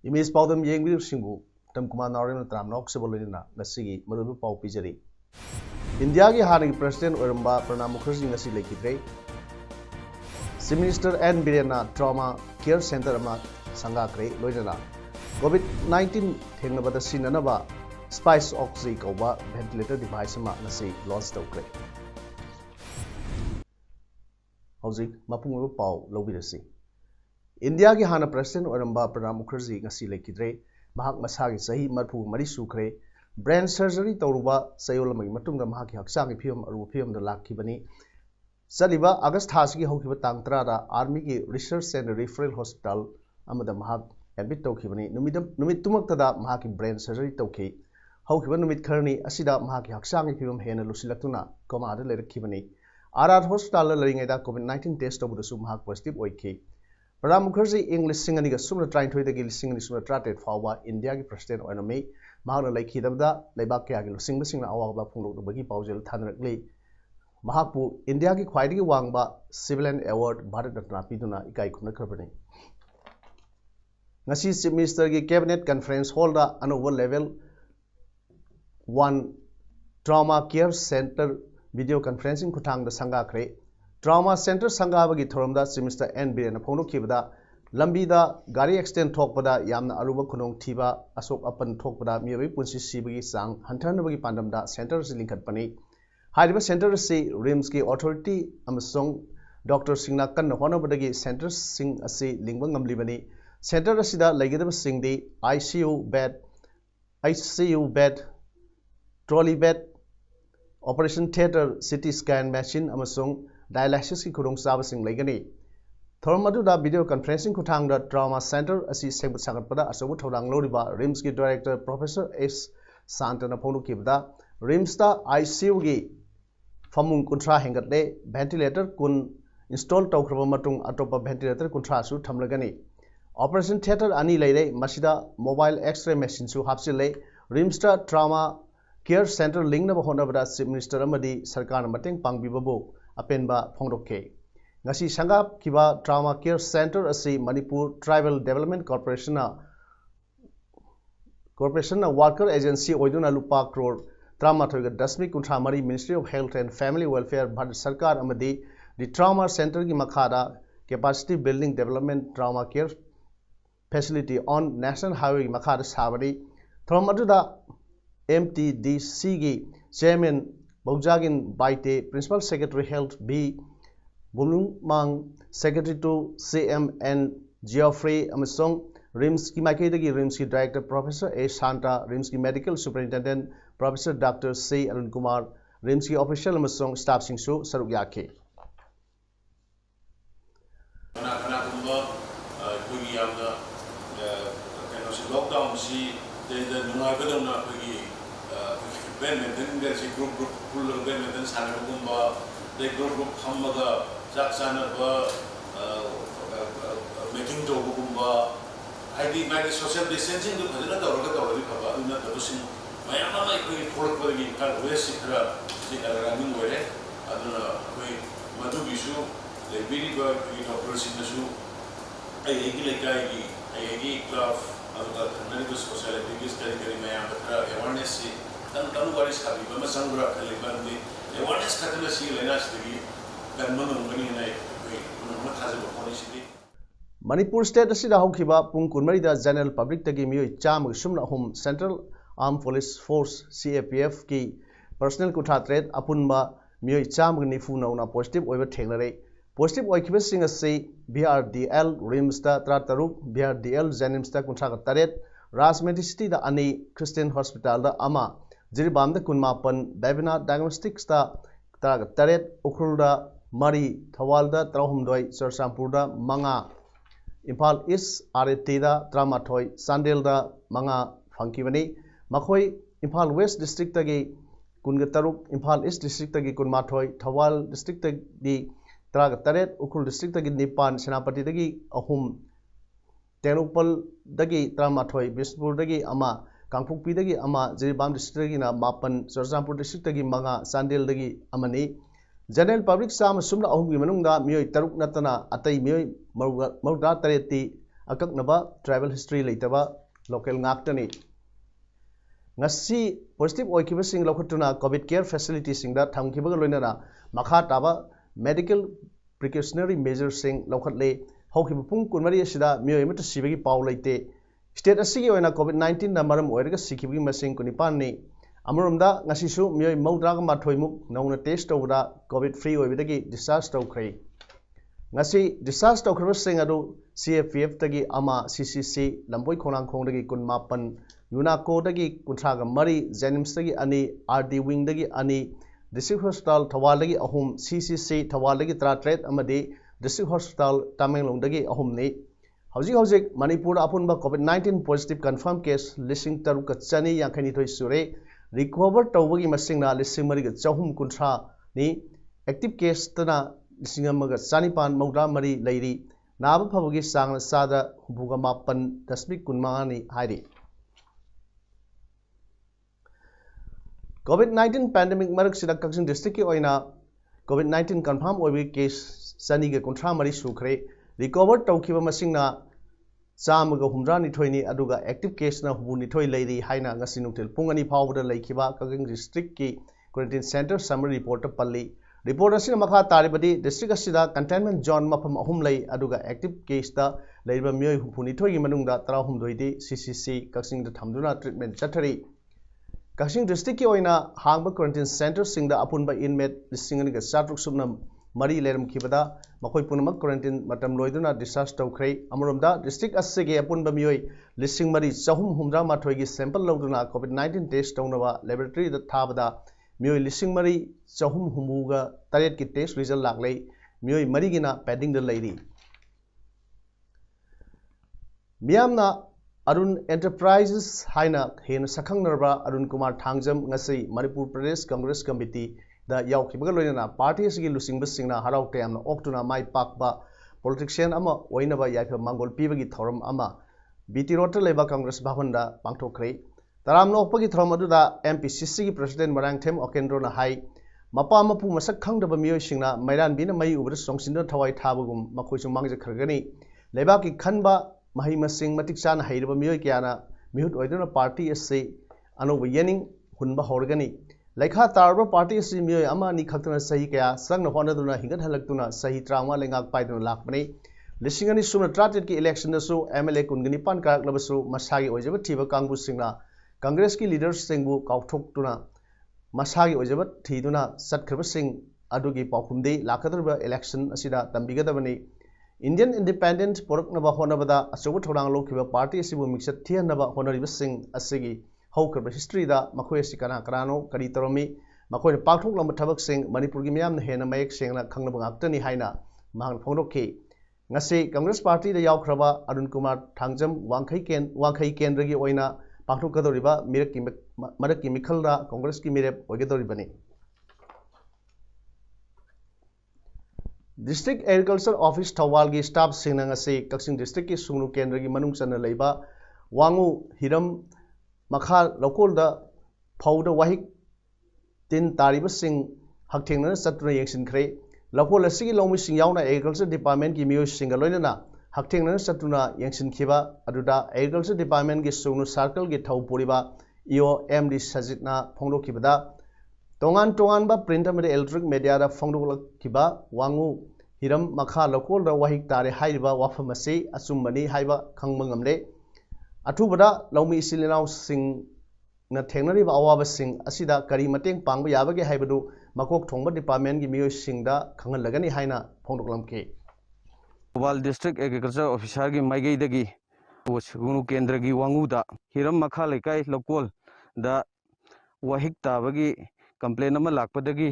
Image Powdam Yang Singbu, Tam Kumanar Tram Noxabolina, Nasigi, Marubu Pau Pijari. India Hani President Uramba Pranab Mukherjee Nasi Lekidre. Minister N. Birena Trauma Care Center Ama Sangakre, Loidana. COVID-19 Tenabata Sinanaba, Spice Oxy Koba, ventilator device Ama Nasi, lost Okre. Housing Mapungu Pau, Lobidasi. India की हाना president ओरंबा Pranab Mukherjee ngasi lekidre mahak masagi sahi marfu mari sukre brain surgery tawruba sayolamagi matungda mahaki haksangi phium aru phium da lakhibani saliba august thasigi hokiba tang 13 da army ki research and referral hospital amada mahak admit tawkhibani numit tumakta da mahaki brain surgery tawki hokiba numit kharni asida mahaki haksangi phium hena lusilaktuna koma da lerakhibani RR hospital la laringai da covid-19 test tawbudasu mahak positive oiki Pranab Mukherjee English Singani Sumna trying to the Gil Singani Sumna Trated Fawa, India President or May, Mahana like Hidabda, Labaka, Sing the Singla Awa Pungo, the Bagi Pausel, Tanakli, Mahapu, India Kwadi Wangba, Civilian Award, Bharat Rapiduna, Ikai Kunakabani. Nasi Mr. Cabinet Conference holder, an over level 1 Trauma Care Center video conferencing Kutang the Sangakre. Trauma Center Sangabagi Thoramda Semester N. Birena Pono Kibada, Lambida, Gari Extend Talkpada, Yamna Aruba Kunong Tiba, Asop Upon Talkpada, Miri Punsi Sibagi Sang, Hantanabagi Pandamda, Centers Linkat Pani, Hyderabad Center say Rimski Authority, Amasong, Dr. Singnakan, Honabadagi, Centers Sing Asi, Lingwangam Libani, Center Asida, Legadam Sing the ICU bed, trolley bed, Operation Theater, CT scan machine, Amasong, dialysis ki khurong saba sing legani thormadu da video conferencing kuthang da trauma center asi sebat sangat pada asabu thorang loriba rims ki director professor S Santana phonu kibda rims da ICU gi famung kuntra hengat le ventilator kun install tawkhra matung atopa ventilator kuntra su thamlagani operation theater ani leire masida mobile x-ray machine su hapsile rims da trauma care center link na bahona bada chief minister amadi sarkar mateng pangbibabu Apenba Pongdoke. Nasi Sangap Kiba Trauma Care Center Asi Manipur Tribal Development Corporation Worker Agency Oiduna Lupa Crore Trauma Toga Dasmi Kuntramari Ministry of Health and Family Welfare Bharat Sarkar Amadi the Trauma Center Ki Makhada Capacity Building Development Trauma Care Facility on National Highway Makhada Sabari Thromaduda MTDC Gi Chairman Baujagin Baite, Principal Secretary Health B. Bulungmang, Secretary to CMN Geoffrey Amasong, Rimski Makedagi Rimski Director Professor A. Santa, Rimski Medical Superintendent Professor Dr. C. Arun Kumar, Rimski Official Amasong Staff Singsu Sarugyake. Badminton there's a group full of badminton sanagumba the group hamaga jaksanaba making to gumba ID my social distancing to phajana tawraga tawri phaba una tabusin mayama mai koi khol pagi kar wesi khara sikara running were aduna koi madu bisu le biri ba ki operation nasu ai egi lekai gi ai egi club aduga thanani to social activities kari mayam khara awareness dan waris kami bama sangra khali bandi awareness khatna si lena sigi dan manungani nai koi thaje bokoni sigi Manipur State asida hokhiba pung kunmari da general public tagi mioi cham sumna hum Central Armed Police Force CAPF ki personnel kutha threat apunba mioi cham ni fu na positive oiba thengnare positive oikhiba sing ase BRDL Rims da Trataruk BRDL Jenims da kuntra ka taret Rajmeti City da ani Christian Hospital da ama Jiribam da kunmapan Davina Diagnostics da taret Ukhul da Mari Thawal da Trahumdoi Sarsampur da Manga Imphal east RFT दा 13 चांदेल दा 5 फंकीबनी मखोई Imphal west district तगी 13 Imphal east district तगी 18 Thoubal district तगी 38 Ukhrul district तगी 9 सेनापति तगी 3 तेनुपल दगी 18 बिष्णुपुर दगी अमा कांगपुकपी दगी अमा जिरीबाम डिस्ट्रिक्ट दगी 9 चुरचांदपुर डिस्ट्रिक्ट दगी 5 चांदेल दगी अमनी जनरल पब्लिक साम सुमना अहुम की मनुंगा मियोय तरुक नतना अतई मियोय मौदा तरेती अककनबा ट्राइबल हिस्ट्री लेतबा local ngaktani ngasi positive oikibasing lokhatuna covid care facility singda thamkibaga loinana makha taba medical precautionary measures sing lokhatle hokhiba pung kunmari asida miyoy mata sibagi paw leite state asigi oina covid 19 na maram oiraga sikibagi masing kunipan ni amurumda ngasi su miyoy maudraga mathoimuk nauna test tawda covid free oibidagi discharge tawkhrai ngasi discharge tawkhra sing adu CFPF tagi ama CCC lamboi khonang khong dagi kun mapan UNACO dagi kuntraga mari Jenims dagi ani RD wing dagi ani district hospital thawal dagi ahum CCC thawal dagi 38 amadi district hospital Tamenglong dagi ahum ni hojik Manipur apunba covid 19 positive confirmed case lising taruka chani yankhani thoi sure recover tawbagi masingna lising mari ga chahum kuntra ni active case tana lising amaga chanipan mawda mari leiri नाब फबगी सांग सादा हुबुगा मापन दशमिक कुनमानी हाइरी कोविड-19 pandemic मरक सिदा Kakching district की ओइना कोविड-19 confirm ओइबी case Sunny के कुंट्रा मरी Sukhre recover तौखिबा मसिंगना चामगा हुमरा निथोइनी अदुगा active case ना हुबु निथोइ लेरी हाइना ngasi नुक्तिल पुंगनी फावबदा लेखिबा Kakching district की क्वारंटाइन सेंटर समरी रिपोर्ट पल्ली रिपोर्ट असिना मखा तारिबदी डिस्ट्रिक्ट असिदा कंटेनमेंट जोन मफम अहुम लई अदुगा एक्टिव केस दा लेरिबा मियोय हुफुनिथोय की मनुंगदा 13 दी CCC कक्सिंग दा थमदुना ट्रीटमेंट चथरी कक्सिंग डिस्ट्रिक्ट की ओइना हांगबा क्वारंटाइन सेंटर सिंगदा अपुनबा इनमेट लिसिंगनि गा चाट्रुक सुबना मरी लेरम खिबदा मखोय पुनमक क्वारंटाइन मतम लोइदुना डिस्चार्ज तौखरै अमरोमदा डिस्ट्रिक्ट असिगे अपुनबा मियोय लिसिंग मरी चहुम हुमद्रा माथोय की सैंपल लौदुना कोविड-19 टेस्ट तौनबा लैबोरेटरी दा थाबदा मियोय लिसिंग मरी चहुम हुमुगा तरेट की टेस्ट रिजल्ट लागलै मियोय मरीगिना पेंडिंग द लेरी मियामना अरुण एंटरप्राइजेस हाइना हेन सखंगनरबा अरुण कुमार थांगजम ngasi मणिपुर प्रदेश कांग्रेस कमिटी दा यावखिबगा लोइना पार्टी असगी लुसिंगबा सिंगना हराउते यामना ओक्तुना माइ पाकबा पॉलिटिशियन अमा ओइनबा याइफा मंगोल पीबगी थौरम अमा बीटी रोड लेबा कांग्रेस भवन दा पांगथोखरै तराम नोकपगी थ्रम अदुदा MPCC की प्रेसिडेंट मरांगथेम ओकेंद्रो ना हाई मपा मपु मसक खंगदबा मियोय सिंगना मैरान बिना मई उबर सोंगसिन थवाई थाबगुम मखोइसु मांगजे खरगनी लेबा की खनबा मही मसिंग मतिक चाना हाइरबा मियोय क्याना मिहुत ओइदुना पार्टी एसे अनोब येनिंग हुनबा होरगनी लेखा तारबा पार्टी एसे मियोय अमा नि खक्तना सही कया संग होनदुना हिंगत हलक्तुना सही त्रामा लेंगाक पाइदुना लाकबनी लिसिंगनी सुमना ट्राटेट की इलेक्शन दसु MLA कुनगनी पान कारकलबसु मसागी ओइजबा थीबा कांगबु सिंगना कांग्रेस की लीडर्स सिंगबु काउथोक्तुना मसागी ओइजबत थीदुना सत्खरबसिंग अदुगी पाउखुमदे लाखदरबा इलेक्शन असिदा तंबिगदबनी इंडियन इंडिपेंडेंट पोरकनबा होनबदा अचौब थौरांग लोखिबा पार्टी असिबु मिक्सत थियनबा होनरिबसिंग असिगी हौखरबा हिस्ट्री दा मखोय असि कना करानो करी तरमी मखोय पाखथोकलम थबकसिंग मणिपुर की मियाम हेना मयक सेंगना खंगनबा गाक्तनी हाइना महंग फोंदोखि ngasi कांग्रेस पार्टी दा यावखरबा अरुण कुमार थांगजम वांखै केंद्र की ओइना पाखथोकदोरिबा मरक की मिखलदा कांग्रेस की मिरेप ओइगदोरिबनी डिस्ट्रिक्ट एग्रीकल्चर ऑफिस थवाल की स्टाफ सिंगना ngasi कक्सिंग डिस्ट्रिक्ट की सुंगनु केंद्र की मनुंग चन लेबा वांगु हिरम मखा लोकोलदा फौदा वाहिक तीन तारिब सिंग हकथेंगना सत्रुना येंसिनख्रे लोकोल असि लौमी सिंग यावना एग्रीकल्चर डिपार्टमेंट की मियो सिंग लोइना हकथेंगना सत्रुना येंसिनखिबा अदुदा एग्रीकल्चर डिपार्टमेंट की सुंगनु सर्कल की थौ पुरिबा EO MD सजितना फोंदोखिबदा तोंगान बा प्रिंट अमदे इलेक्ट्रिक मीडिया दा फोंदोखिबा वांगु हिरम मखा लोकोल दा वाहिक तारे हाइबा वाफमसी अचुमबनी हाइबा खंगमंगमले अथुबदा लौमी इसिलिनाउ सिंग न थेंगनरिबा अवाबा सिंग असिदा करी मतेंग पांगबा याबगे हाइबदु मकोक थोंगबा डिपार्टमेंट की मियो सिंगदा खंगलगनी हाइना फोंदोकलमके थौबाल डिस्ट्रिक्ट एग्रीकल्चर ऑफिसर की माइगईदगी सुगुनु केंद्र की वांगुदा हिरम मखा लेकाई लोकोल दा वाहिक ताबगी कंप्लेन अमा लाकपदगी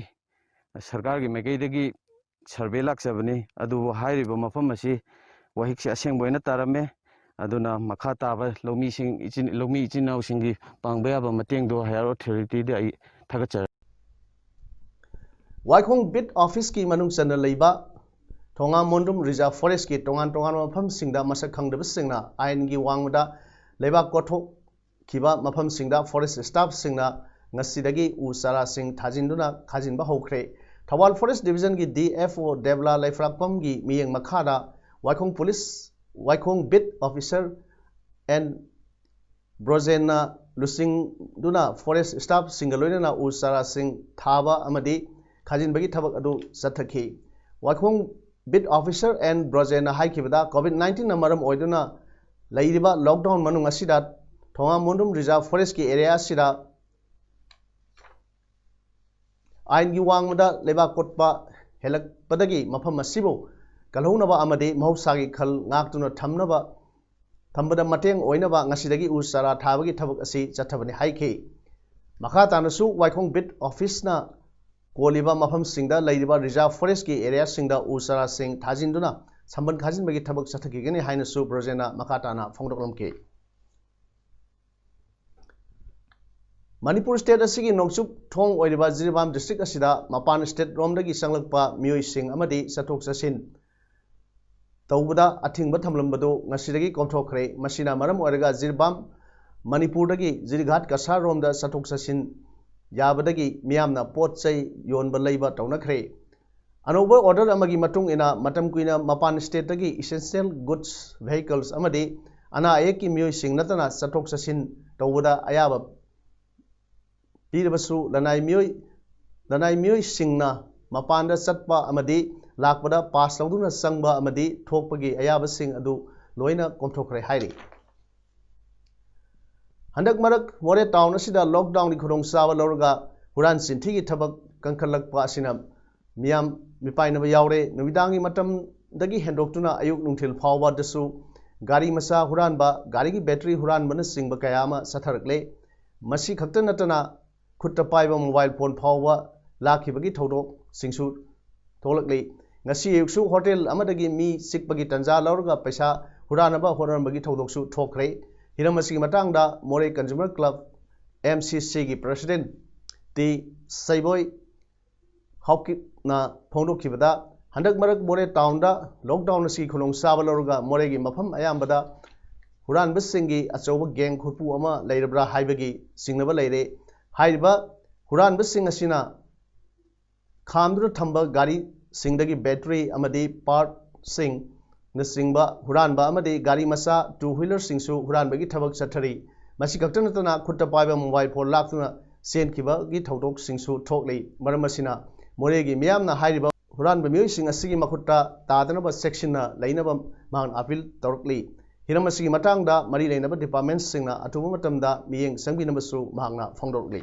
सरकार की माइगईदगी सर्वे लाक्सबनी अदु हाइरिबा मफम असि ꯋꯥꯍꯤꯛꯁꯦ ꯑꯁꯦꯡꯕ ꯑꯣꯏꯅ ꯇꯥꯔꯝꯃꯦ ꯑꯗꯨꯅ ꯃꯈꯥ ꯇꯥꯕ ꯂꯧꯃꯤ ꯏꯆꯤꯟ ꯏꯅꯥꯎꯁꯤꯡꯒꯤ ꯄꯥꯡꯕ ꯌꯥꯕ ꯃꯇꯦꯡꯗꯣ ꯍꯥꯌꯔ ꯑꯣꯊꯣꯔꯤꯇꯤꯗ ꯑꯩ ꯊꯥꯒꯠꯆꯔꯤ वाइखोंग बिट ऑफिस की मनुंग चंद लेबा थोंगा मोंडुम रिजर्व फॉरेस्ट की तोंगान तोंगान मफम सिंगदा मसक खंगदब सिंगना आइन की वांगदा लेबा कोठो खिबा मफम सिंगदा फॉरेस्ट स्टाफ सिंगना ngasiदगी उ सारा सिंग थाजिनदुना खाजिनबा होख्रे थवाल फॉरेस्ट डिवीजन की डीएफओ देवला लाइफ्राकपम की मियंग मखादा वाइखोंग पुलिस वाइखोंग बिट ऑफिसर एंड ब्रोजेना लुसिंग दुना फॉरेस्ट स्टाफ सिंगलोइना उ सारा सिंग थाबा अमदी खाजिनबगी थबक अदु चथखि वाइखोंग बिट ऑफिसर एंड ब्रोजेना हाइखिबदा कोविड-19 ना मरम ओइदुना लैरिबा लॉकडाउन मनुंग असिदा थोंगा मोंडुम रिजर्व फॉरेस्ट की एरिया सिदा आइन की वांगदा लेबा कोटपा हेलकपदगी मफम असिबो कलहौनबा अमदे महौसागी खल ngaktuna thamnaba thambada mateng oinaba ngasidagi उ सारा थाबगी थबक असि चथबनि हाइखि मखा तानसु वाइखोंग बिट ऑफिस ना कोलिबा मफम सिंगदा लैरिबा रिजर्व फॉरेस्ट की एरिया सिंगदा उ सारा सिंग थाजिनदुना संबन खाजिनबगी थबक चथखिगनि हाइनसु ब्रोजेना मखा ताना फोंदोकलमके मणिपुर स्टेट असिगी नोंगचुक थोंग ओइरिबा जिरिबाम डिस्ट्रिक्ट असिदा मपान स्टेट रोमदगी संगलकपा मियोइ सिंग अमदी चथोक चसिन तौबदा अथिंगबा थमलंबदो ngasiदगी कोमथोखरे मसिना मरम ओइरगा जिरिबाम मणिपुरदगी जिरिघाट कसार रोमदा चथोक चसिन याबदगी मियामना पोतचै योनबा लैबा तौनखरे अनोबा ऑर्डर अमगी मतुंग इना मतम कुइना मपान स्टेट दगी इसेंशियल गुड्स व्हीकल्स अमदी अना एक की मियोइ सिंग नतना चथोक चसिन तौबदा अयाबा पीरबसु लनाई मियोइ सिंगना मपानदा चटपा अमदी लाकपदा पास लौदुना संगबा अमदी थोकपगी अयाबा सिंग अदु लोइना कोमथोखरे हाइरि हंदक मरक मोरे टाउन असिदा लॉकडाउन की खुदोंग चाबा लौरगा हुरान सिंथी की थबक कंखलकपा असिना मियाम मिपाइनबा यावरे नुमिदांगी मतम दगी हेंडोक्तुना अयुक नुंथिल फावबा दसु गाड़ी मसा हुरानबा गाड़ी की बैटरी हुरानबना सिंगबा कयामा सथरकले मसी खक्त नतना खुट्टा पाइबा मोबाइल फोन फावबा लाखिबगी थौदोक सिंसु थोलकले ngasi yuksu hotel amadagi mi sikpagi tanja laurga paisa huranaba horanbagi thौदोकसु थोखरे हिरमसी मतंगदा मोरे कंज्यूमर क्लब MCC की प्रेसिडेंट टी सैबोय हाउकिना फोंदोखिबदा हंदक मरक मोरे टाउनदा लॉकडाउन असि खुलोंग साबा लौरगा मोरेगी मफम अयामबदा हुरानबसिंगी अचौबा गैंग खुरपु अमा लैरब्रा हाइबगी सिंगनबा लैरे हाइबा हुरानबसिंग असिना खामदुर थंबा गाड़ी सिंगदगी बैटरी अमदी पार्ट सिंग नसिंगबा हुरानबा अमदी गाड़ी मसा टू व्हीलर सिंगसु हुरानबगी थबक चथरी मसी कक्तनतना खुट्टा पाइबा मोबाइल फोन लाक्तुना सेनखिबगी थौदोक सिंगसु थोकले मरमसिना मोरेगी मियामना हाइरिबा हुरानबा मियोइ सिंग असिगी मखुट्टा तादनबा सेक्शनना लैनबा मान अपील तौरकली हिरमसिगी मतंगदा मरी लैनबा डिपार्टमेंट सिंगना अथुबा मतमदा मियेंग संबिनबसु मांगना फोंदोकली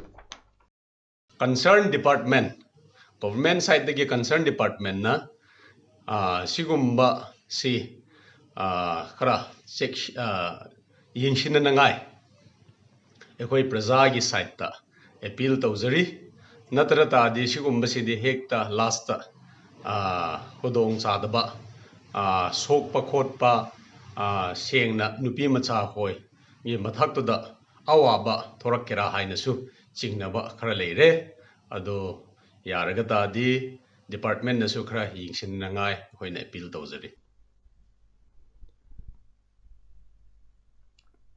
कंसर्न डिपार्टमेंट गवर्नमेंट साइड के कंसर्न डिपार्टमेंट ना सिगुम्बा सी खरा चेक यिंगसिननांगाय एकोई प्रजा की साइड ता अपील तौजरी नत्रता दि सिगुम्बसिदि हेक्ता लास्ट खुदोंग चादबा सोकपा खोटपा सेंगना नुपी मचा होय ये मथक्तुदा अवाबा थोरक्केरा हाइनसु चिंगनबा खरा लेरे अदो यारगतादि डिपार्टमेंट नसु खरा यिंगसिननांगाय होइना अपील तौजरी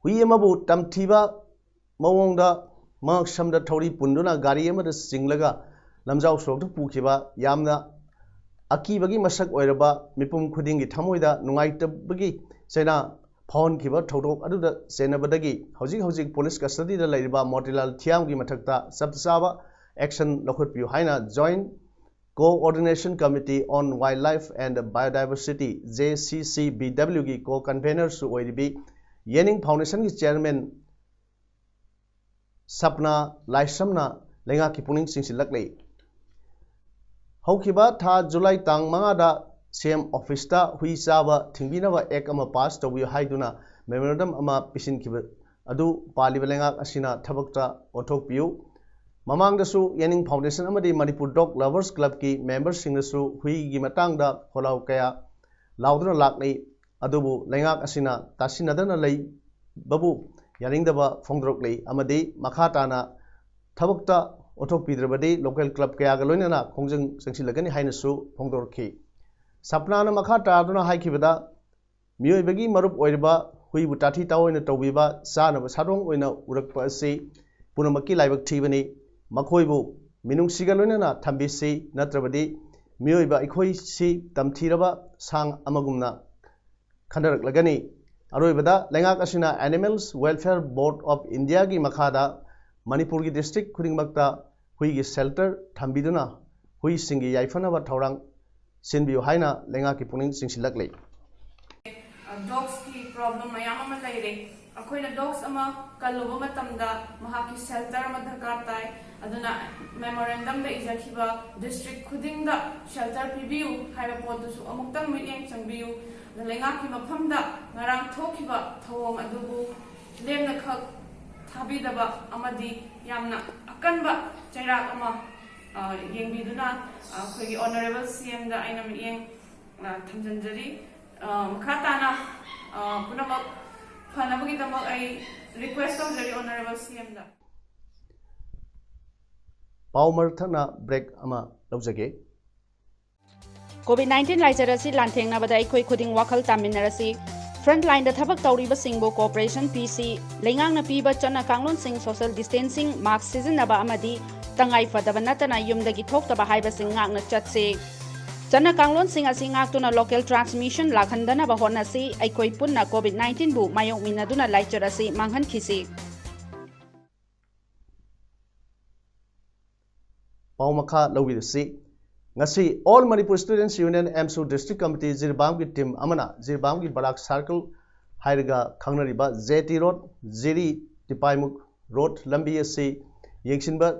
हुई अमबु तमथिबा मवोंगदा मक समदा थौरी पुंदुना गाड़ी अमदा सिंगलगा लमजाव सोरक्तु पुखिबा यामना अकीबगी मसक ओइरबा मिपुम खुदिंगी थमोइदा नुंगाइतबगी सेना फोन खिबा थौदोक अदुदा सेनबदगी हौजिक पुलिस कस्टडीदा लैरिबा मोटिलाल थियामगी मथक्ता सबतसाबा एक्शन लखुटपियु हाइना joint coordination committee on wildlife and biodiversity JCCBW की को कन्वेनर सु ओइरिबी येनिंग फाउंडेशन की चेयरमैन सपना लाइसमना लेंगा की पुनिंग सिंसिलकले हौखिबा था जुलाई तांग मंगादा CM ऑफिसता हुई चाबा थिंबिनबा एक अमा पास तौबियो हाइदुना मेमोरेंडम अमा पिसिनखिबा अदु पालिबा लेंगा असिना थबकता ओथोकपियु ममांगदसु येनिंग फाउंडेशन अमदी मणिपुर डॉग लवर्स क्लब की मेंबर सिंगसु हुई की मतंगदा होलाव कया लाउदुना लाकले अदुबु लेंगाक असिना तासिनदना लई बबु यानिंगदबा फोंदरोक्ले अमदी मखा ताना थबकता ओथोकपिद्रबदी लोकल क्लब कयागा लोइनना खोंजंग संसिलगनि हाइनसु फोंदोरखि सपनाना मखा तादुना हाइखिबदा मियोइबगी मरुप ओइरबा हुइबु ताथि ताओइना तौबिबा सानब सारोंग ओइना उरकपा असि पुनमक्की लाइबक थीबनी मखोइबु मिनुंगसिगा लोइनना थंबिसि नत्रबदी मियोइबा इखोइसि तमथीरबा सांग अमगुमना खंडरकलगनी अरोइबदा लेंगाक असिना animals welfare board of India की मखादा मणिपुर की डिस्ट्रिक्ट खुदिंगमक्ता हुई की शेल्टर थंबिदुना हुई सिंगी याइफनबा थौरांग सिनबियो हाइना लेंगा की पुनिंग सिंसिलकले डॉग्स की प्रॉब्लम मयाम अमा लैरे अखोइना डॉग्स अमा कल्लुबा मतमदा महाकी शेल्टर अमा दरकार ताय अदुना मेमोरेंडम दा इजाखिबा डिस्ट्रिक्ट खुदिंगदा शेल्टर पिबियु हाइबा पोतुसु अमुक्तंग मिटिंग संबियु लेंगा की मफमदा ngarang thokiba thawong adubu lemna khak thabidaba amadi yamna akanba chairak ama yengbiduna akhoi honorable CM da aina miyeng thamjanjari makhatana punamak phanabagi tamak ai request tawjari honorable CM da पाउमर थना break अमा लौजगे COVID-19 लाइजरसी लांथेंगनाबदा अखोई खुदिंग वाखल तामिनरसी फ्रंट लाइन थबक तौरीब सिंगबो कोऑपरेशन PC लेंगांगना पीबा चना कांगलोन सिंग सोशल डिस्टेंसिंग मास्क सिजनबा अमदी तंगाई फदब नतना युमदगी थोक्तबा हाइबा सिंग गांगना चटसे चना कांगलोन सिंग असि गाक्तुना लोकल ट्रांसमिशन लाखंदनबा होनसी अखोई पुन्ना COVID-19 बु मायोक मिनादुना लाइजरसी मांगहन खिसी पाउमखा लौबिदसी ngasi all manipur students union MSU district committee jirbam ki team amana jirbam ki barak circle hairaga khangnariba JT road jiri tipaimuk road lambi asi yengsinba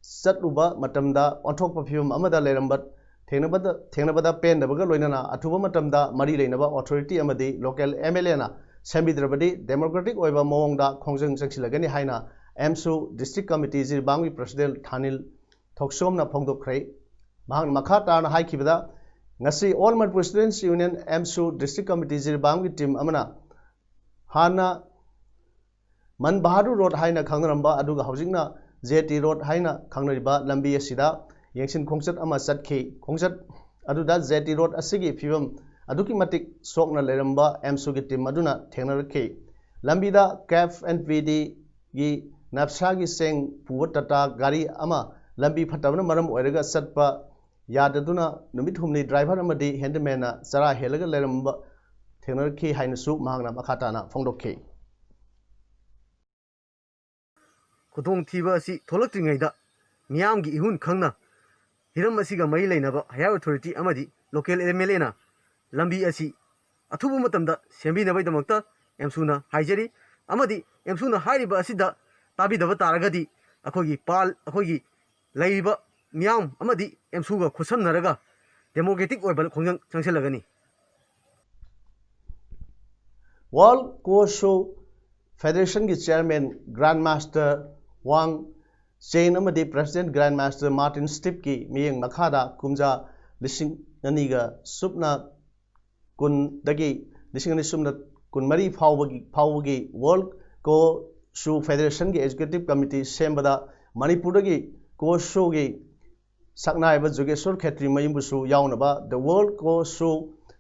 satluba matamda onthokpa phim amada leramba thengnabada pen dabaga loinana athuba matamda mari leinaba authority amadi local MLA na sembidrabadi democratic oiba mawongda khongjang changsilagani haina MSU district committee jirbam ki president Thanil Thoksomna phongdokkhrai mahang makha tarna haikibada ngasi all manipur students union MSU district committee jirbam ki team amana hana man bahadur road haina khangramba aduga haujingna JT road haina khangnariba lambi asida yengsin khongsat ama satki khongsat aduda JT road asigi phibam aduki matik sokna leramba MSU ki team aduna thengnarakhi lambida CAF NPD gi napsa gi seng puwatata gari ama lambi phatabna maram oiraga satpa याददुना नुमित हुमनी driver अमदी handyman चरा हेलग लेरंब थेनरखी हाइनसु महांगना मखाताना फोंदोखी खुदोंग थीबा असि थोलक्त्रिङैदा मियामगी इहुन खंगना हिरम असिगा मई लेनबा हायर अथॉरिटी अमदी लोकल MLA ना लंबी असि अथुबु मतमदा सेंबिनबैदमक्ता एमसुना हाइजरी अमदी एमसुना हाइरिबा असिदा ताबिदबा तारगदी अखोगी पाल अखोगी लैरिबा मियाम अमदी एमसुगा खुसमनरगा डेमोक्रेटिक ओइबल खोंजंग चंगसेलगनी वर्ल्ड कोशो फेडरेशन की chairman grand master Wang Chen अमदी president grand master Martin Stipp की मियंग मखादा कुमजा लिसिंग अनिगा सुपना कुन दगी लिसिंग अनि सुमना कुन मरी फावगी वर्ल्ड कोशो फेडरेशन की एग्जीक्यूटिव कमिटी सेंबदा मणिपुर की कोशो की सकनाइबा जोगेश्वर खेत्री मयुमबुसु यावनबा द वर्ल्ड कोशो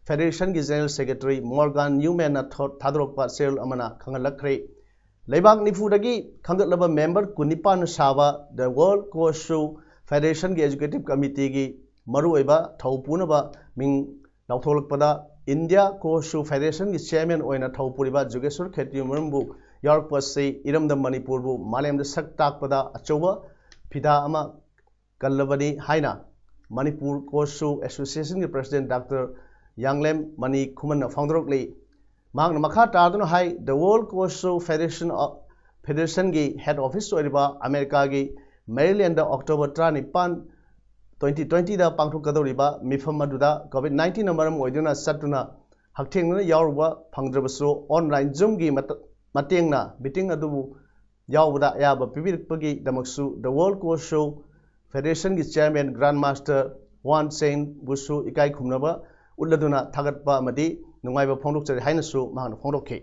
फेडरेशन की जनरल सेक्रेटरी मॉर्गन न्यूमैन थादरोकपा सेल अमना खंगलखरे लेबाक निफुदगी खंगलबा मेंबर कुनिपान साबा द वर्ल्ड कोशो फेडरेशन की एजुकेटिव कमिटी की मरुओइबा थौपुनबा मिंग लाउथोलकपदा इंडिया कोशो फेडरेशन की चेयरमैन ओइना थौपुरिबा जोगेश्वर खेत्री मरुमबु यारकपसे इरमदा मणिपुरबु मालेमदा सक ताकपदा अचौबा फिदा अमा कल्लबनी हाइना मणिपुर कोशो एसोसिएशन के प्रेसिडेंट डॉक्टर यांगलेम मनी खुमन फाउंडरकली मांग मखा तादुन high the world Kosho federation की हेड ऑफिस ओइबा अमेरिका की मेरीलैंड अक्टोबर 19 2020 दा पांथोकदौरिबा मिफम अदुदा COVID-19 मरम ओइदुना सत्तुना हक्थेंगना यावबा फंगद्रबसो ऑनलाइन जूम की मतेंगना meeting अदुबु यावबदा याबा पिबिरकपगी दमक्सु the world Kosho federation की चेयरमैन ग्रैंड मास्टर वान सेन बुसु इकाई खुमनबा उल्लदुना थागतपा अमदी नुंगाइबा फोंदोकचरी हाइनसु मांगना फोंदोकखि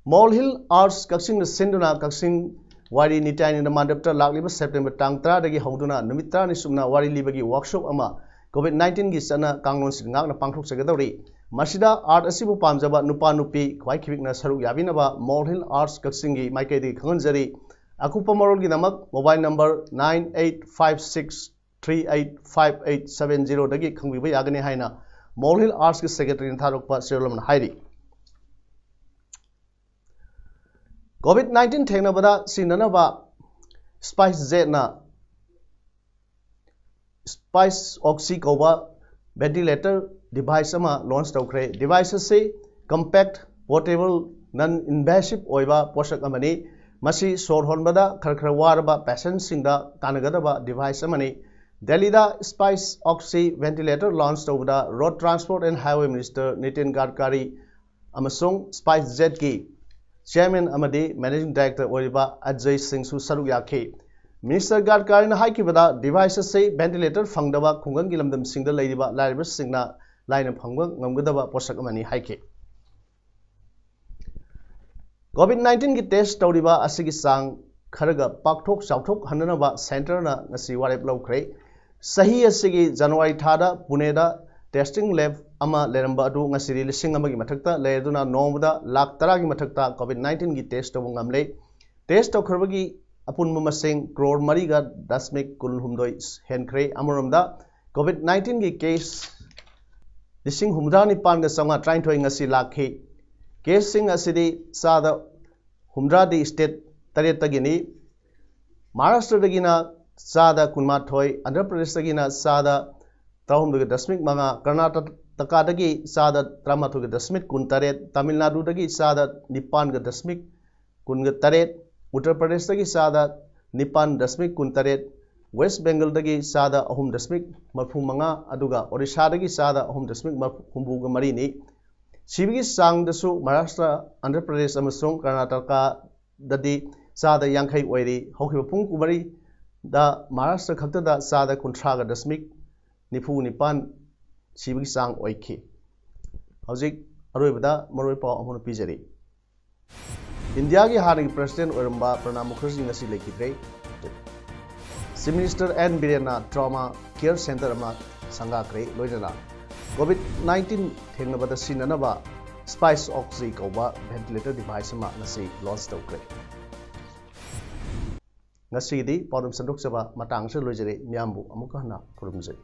मॉल हिल आर्ट्स कक्सिंग सिंधुना कक्सिंग वारी निटाइन मांडपता लाक्लिबा सेप्टेम्बर टांग 10 दगी हौदुना नुमित 10 नि सुमना वारी लिबगी वर्कशॉप अमा कोविड-19 गी सना कांगलोन सिंग ngakna pangthokchagadauri masida art asibu pamjaba nupa nupi khwai khibikna saruk yabinaba mall hill arts Kakching गी माइकेदी खंगनजरी akupa marol gi namak mobile number 9856385870 dagi khangbiba yagani haina mall hill arts ki secretary tharokpa serolomna hairi COVID-19 थेंगनबदा सिननबा स्पाइस जेटना Spice Oxy कौबा ventilator device अमा launch तौखरे device से compact portable non invasive ओइबा पोषक अमनी मसी सोर होनबदा खरखर वारबा पेशेंट सिंगदा कानगदबा डिवाइस अमनी दिल्लीदा स्पाइस ऑक्सी वेंटिलेटर लॉन्च तौबदा road transport and highway minister Nitin Gadkari अमसोंग स्पाइस जेट की चेयरमैन अमदी मैनेजिंग डायरेक्टर ओरिबा अजय सिंह सु सरुक याखे मिनिस्टर गडकरी हाइकिबदा डिवाइस से वेंटिलेटर फंगदबा खुंगंगी लमदम सिंगदा लैरिबा लाइरबा सिंगना लाइन फंगबा ngमगदबा पोषक अमनी हाइके कोविड-19 की टेस्ट तौरिबा असिगी सांग खरगा पाकथोक चाउथोक हननबा सेंटर ना ngasi वारेप लौखरे सही असिगी जनवरी थादा पुनेदा टेस्टिंग लैब अमा लेरंबा अदु ngasi लिसिंग अमगी मथक्ता लेदुना नोमदा लाख 10 की मथक्ता कोविड-19 की टेस्ट तौब ngamle टेस्ट तौखरबगी अपुनम मसिंग करोड़ मरीगा दशमिक कुल हुमदोय हेनख्रे अमरमदा कोविड-19 की केस लिसिंग हुमदा निपान गा संगा ट्राइन थोय ngasi लाखे केस सिंग असिदी सादा हुमदा दी स्टेट तरेत तगिनी महाराष्ट्र दगिना सादा कुनमाथोय आंध्र प्रदेश दगिना सादा 3.5 कर्नाटका दगी सादा 3.3 तमिलनाडु दगी सादा 9.3 उत्तर प्रदेश दगी सादा 9.3 वेस्ट बेंगल दगी सादा 3.35 अदुगा ओडिशा दगी सादा 3.94 नि सिबिगी सांग दसु महाराष्ट्र आंध्र प्रदेश अमसों कर्नाटका ददी सादा 50 ओइरी हौखिबा पुंग कुमरी दा महाराष्ट्र खक्तदा सादा 19.94 सिबिगी सांग ओइखि हौजिक अरोइबदा मरोइ पाव अमोन पिजरी इंडिया की हारगी प्रेसिडेंट ओरंबा प्रणब मुखर्जी ngasi लेखिद्रे चीफ मिनिस्टर एन बिरेना ट्रॉमा केयर सेंटर अमा संगाक्रे लोइना कोविड-19 थेंगनबदा सिननबा स्पाइस ऑक्सी कौबा वेंटिलेटर डिवाइस अमा ngasi लॉन्च तौक्रे ngasi di पाउदम संदोकचबा मतांगसे लोइजरे म्यामबु अमुक हना खुरुमजै।